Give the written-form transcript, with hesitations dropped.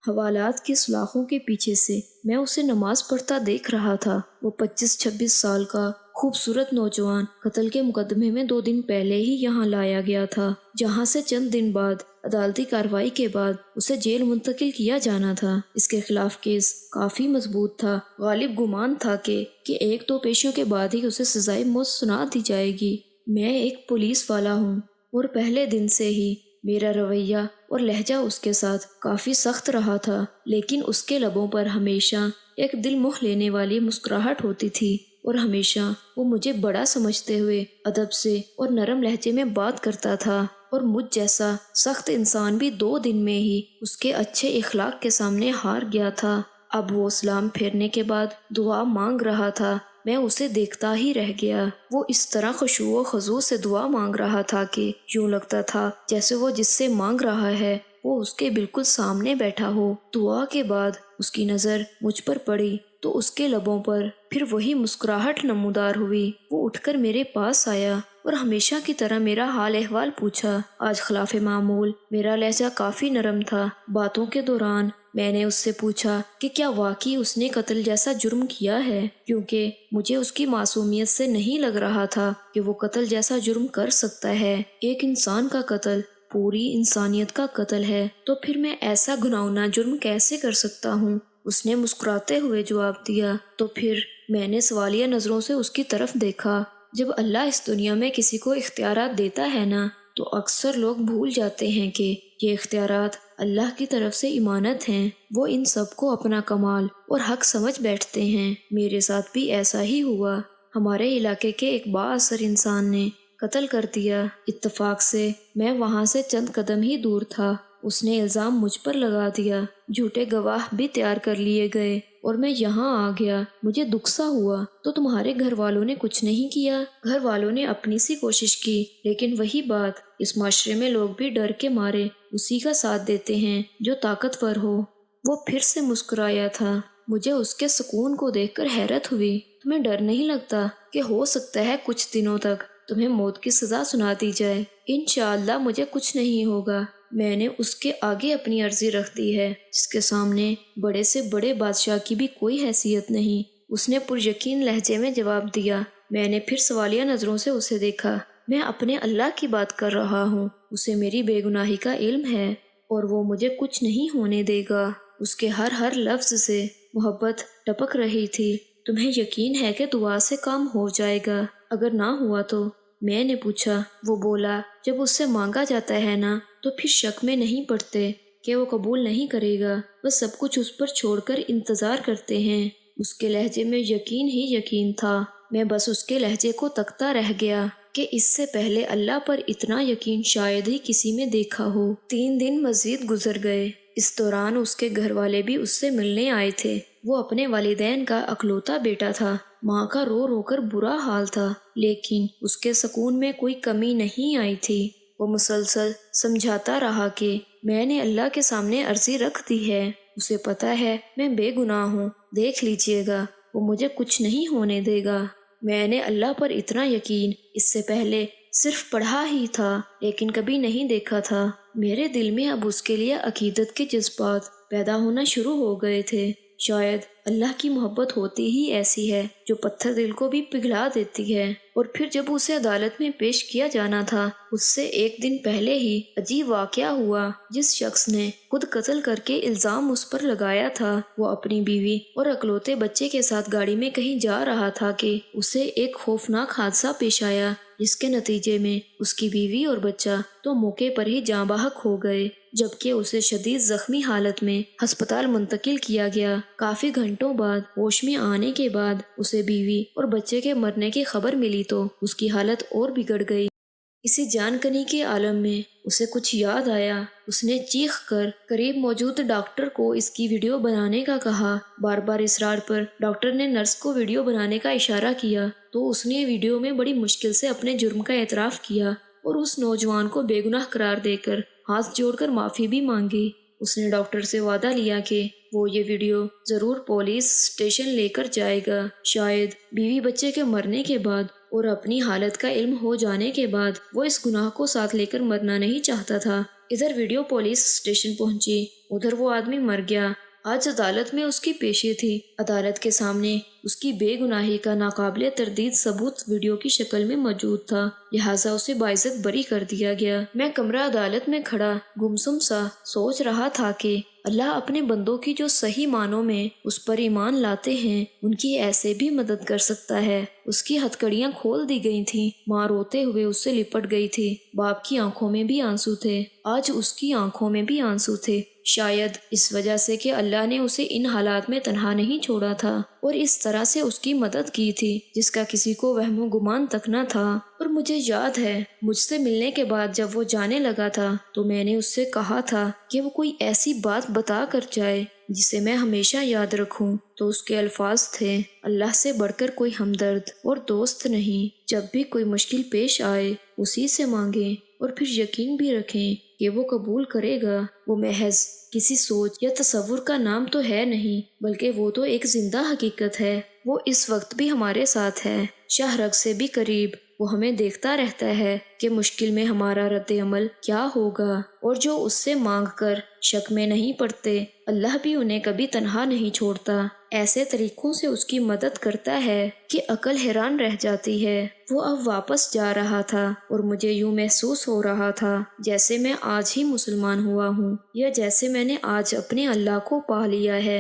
حوالات کی سلاخوں کے پیچھے سے میں اسے نماز پڑھتا دیکھ رہا تھا۔ وہ 25-26 سال کا خوبصورت نوجوان قتل کے مقدمے میں 2 دن پہلے ہی یہاں لایا گیا تھا، جہاں سے چند دن بعد عدالتی کارروائی کے بعد اسے جیل منتقل کیا جانا تھا۔ اس کے خلاف کیس کافی مضبوط تھا۔ غالب گمان تھا کہ 1-2 پیشیوں کے بعد ہی اسے سزائے موت سنا دی جائے گی۔ میں ایک پولیس والا ہوں اور پہلے دن سے ہی میرا رویہ اور لہجہ اس کے ساتھ کافی سخت رہا تھا، لیکن اس کے لبوں پر ہمیشہ ایک دل موہ لینے والی مسکراہٹ ہوتی تھی اور ہمیشہ وہ مجھے بڑا سمجھتے ہوئے ادب سے اور نرم لہجے میں بات کرتا تھا، اور مجھ جیسا سخت انسان بھی 2 دن میں ہی اس کے اچھے اخلاق کے سامنے ہار گیا تھا۔ اب وہ سلام پھیرنے کے بعد دعا مانگ رہا تھا۔ میں اسے دیکھتا ہی رہ گیا۔ وہ اس طرح خشوع و خضوع سے دعا مانگ رہا تھا کہ یوں لگتا تھا جیسے وہ جس سے مانگ رہا ہے وہ اس کے بالکل سامنے بیٹھا ہو۔ دعا کے بعد اس کی نظر مجھ پر پڑی تو اس کے لبوں پر پھر وہی مسکراہٹ نمودار ہوئی۔ وہ اٹھ کر میرے پاس آیا اور ہمیشہ کی طرح میرا حال احوال پوچھا۔ آج خلاف معمول میرا لہجہ کافی نرم تھا۔ باتوں کے دوران میں نے اس سے پوچھا کہ کیا واقعی اس نے قتل جیسا جرم کیا ہے، کیونکہ مجھے اس کی معصومیت سے نہیں لگ رہا تھا کہ وہ قتل جیسا جرم کر سکتا ہے۔ ایک انسان کا قتل پوری انسانیت کا قتل ہے، تو پھر میں ایسا گناؤنا جرم کیسے کر سکتا ہوں؟ اس نے مسکراتے ہوئے جواب دیا۔ تو پھر میں نے سوالیہ نظروں سے اس کی طرف دیکھا۔ جب اللہ اس دنیا میں کسی کو اختیارات دیتا ہے نا، تو اکثر لوگ بھول جاتے ہیں کہ یہ اختیارات اللہ کی طرف سے امانت ہیں۔ وہ ان سب کو اپنا کمال اور حق سمجھ بیٹھتے ہیں۔ میرے ساتھ بھی ایسا ہی ہوا۔ ہمارے علاقے کے ایک بااثر انسان نے قتل کر دیا۔ اتفاق سے میں وہاں سے چند قدم ہی دور تھا۔ اس نے الزام مجھ پر لگا دیا۔ جھوٹے گواہ بھی تیار کر لیے گئے اور میں یہاں آ گیا۔ مجھے دکھ سا ہوا۔ تو تمہارے گھر والوں نے کچھ نہیں کیا؟ گھر والوں نے اپنی سی کوشش کی، لیکن وہی بات، اس معاشرے میں لوگ بھی ڈر کے مارے اسی کا ساتھ دیتے ہیں جو طاقتور ہو۔ وہ پھر سے مسکرایا تھا۔ مجھے اس کے سکون کو دیکھ کر حیرت ہوئی۔ تمہیں ڈر نہیں لگتا کہ ہو سکتا ہے کچھ دنوں تک تمہیں موت کی سزا سنا دی جائے؟ انشاءاللہ مجھے کچھ نہیں ہوگا۔ میں نے اس کے آگے اپنی عرضی رکھ دی ہے، جس کے سامنے بڑے سے بڑے بادشاہ کی بھی کوئی حیثیت نہیں۔ اس نے پر یقین لہجے میں جواب دیا۔ میں نے پھر سوالیہ نظروں سے اسے دیکھا۔ میں اپنے اللہ کی بات کر رہا ہوں۔ اسے میری بے گناہی کا علم ہے اور وہ مجھے کچھ نہیں ہونے دے گا۔ اس کے ہر لفظ سے محبت ٹپک رہی تھی۔ تمہیں یقین ہے کہ دعا سے کام ہو جائے گا؟ اگر نہ ہوا تو؟ میں نے پوچھا۔ وہ بولا، جب اس سے مانگا جاتا ہے نا تو پھر شک میں نہیں پڑتے کہ وہ قبول نہیں کرے گا، بس سب کچھ اس پر چھوڑ کر انتظار کرتے ہیں۔ اس کے لہجے میں یقین ہی یقین تھا۔ میں بس اس کے لہجے کو تکتا رہ گیا کہ اس سے پہلے اللہ پر اتنا یقین شاید ہی کسی میں دیکھا ہو۔ 3 دن مزید گزر گئے۔ اس دوران اس کے گھر والے بھی اس سے ملنے آئے تھے۔ وہ اپنے والدین کا اکلوتا بیٹا تھا۔ ماں کا رو رو کر برا حال تھا، لیکن اس کے سکون میں کوئی کمی نہیں آئی تھی۔ وہ مسلسل سمجھاتا رہا کہ میں نے اللہ کے سامنے عرضی رکھ دی ہے، اسے پتا ہے میں بے گناہ ہوں، دیکھ لیجئے گا، وہ مجھے کچھ نہیں ہونے دے گا۔ میں نے اللہ پر اتنا یقین اس سے پہلے صرف پڑھا ہی تھا، لیکن کبھی نہیں دیکھا تھا۔ میرے دل میں اب اس کے لیے عقیدت کے جذبات پیدا ہونا شروع ہو گئے تھے۔ شاید اللہ کی محبت ہوتی ہی ایسی ہے جو پتھر دل کو بھی پگھلا دیتی ہے۔ اور پھر جب اسے عدالت میں پیش کیا جانا تھا، اس سے 1 دن پہلے ہی عجیب واقعہ ہوا۔ جس شخص نے خود قتل کر کے الزام اس پر لگایا تھا، وہ اپنی بیوی اور اکلوتے بچے کے ساتھ گاڑی میں کہیں جا رہا تھا کہ اسے ایک خوفناک حادثہ پیش آیا، جس کے نتیجے میں اس کی بیوی اور بچہ تو موقع پر ہی جاں بحق ہو گئے، جبکہ اسے شدید زخمی حالت میں ہسپتال منتقل کیا گیا۔ کافی گھنٹوں بعد ہوش میں آنے کے بعد اسے بیوی اور بچے کے مرنے کی خبر ملی تو اس کی حالت اور بگڑ گئی۔ اسی جان کنی کے عالم میں اسے کچھ یاد آیا۔ اس نے چیخ کر قریب موجود ڈاکٹر کو اس کی ویڈیو بنانے کا کہا۔ بار بار اصرار پر ڈاکٹر نے نرس کو ویڈیو بنانے کا اشارہ کیا تو اس نے ویڈیو میں بڑی مشکل سے اپنے جرم کا اعتراف کیا اور اس نوجوان کو بے گناہ قرار دے کر ہاتھ جوڑ کر معافی بھی مانگی۔ اس نے ڈاکٹر سے وعدہ لیا کہ وہ یہ ویڈیو ضرور پولیس اسٹیشن لے کر جائے گا۔ شاید بیوی بچے کے مرنے کے بعد اور اپنی حالت کا علم ہو جانے کے بعد وہ اس گناہ کو ساتھ لے کر مرنا نہیں چاہتا تھا ادھر ویڈیو پولیس اسٹیشن پہنچی، ادھر وہ آدمی مر گیا۔ آج عدالت میں اس کی پیشی تھی۔ عدالت کے سامنے اس کی بے گناہی کا ناقابل تردید ثبوت ویڈیو کی شکل میں موجود تھا، لہٰذا اسے باعزت بری کر دیا گیا۔ میں کمرہ عدالت میں کھڑا گمسم سا سوچ رہا تھا کہ اللہ اپنے بندوں کی جو صحیح معنوں میں اس پر ایمان لاتے ہیں ان کی ایسے بھی مدد کر سکتا ہے۔ اس کی ہتھکڑیاں کھول دی گئی تھیں، ماں روتے ہوئے اس سے لپٹ گئی تھی، باپ کی آنکھوں میں بھی آنسو تھے، آج اس کی آنکھوں میں بھی آنسو تھے، شاید اس وجہ سے کہ اللہ نے اسے ان حالات میں تنہا نہیں چھوڑا تھا اور اس طرح سے اس کی مدد کی تھی جس کا کسی کو وہم و گمان تک نہ تھا۔ اور مجھے یاد ہے مجھ سے ملنے کے بعد جب وہ جانے لگا تھا تو میں نے اس سے کہا تھا کہ وہ کوئی ایسی بات بتا کر جائے جسے میں ہمیشہ یاد رکھوں، تو اس کے الفاظ تھے، اللہ سے بڑھ کر کوئی ہمدرد اور دوست نہیں، جب بھی کوئی مشکل پیش آئے اسی سے مانگیں اور پھر یقین بھی رکھیں کہ وہ قبول کرے گا۔ وہ محض کسی سوچ یا تصور کا نام تو ہے نہیں، بلکہ وہ تو ایک زندہ حقیقت ہے۔ وہ اس وقت بھی ہمارے ساتھ ہے، شاہ رگ سے بھی قریب۔ وہ ہمیں دیکھتا رہتا ہے کہ مشکل میں ہمارا رد عمل کیا ہوگا، اور جو اس سے مانگ کر شک میں نہیں پڑتے اللہ بھی انہیں کبھی تنہا نہیں چھوڑتا۔ ایسے طریقوں سے اس کی مدد کرتا ہے کہ عقل حیران رہ جاتی ہے۔ وہ اب واپس جا رہا تھا اور مجھے یوں محسوس ہو رہا تھا جیسے میں آج ہی مسلمان ہوا ہوں، یا جیسے میں نے آج اپنے اللہ کو پا لیا ہے۔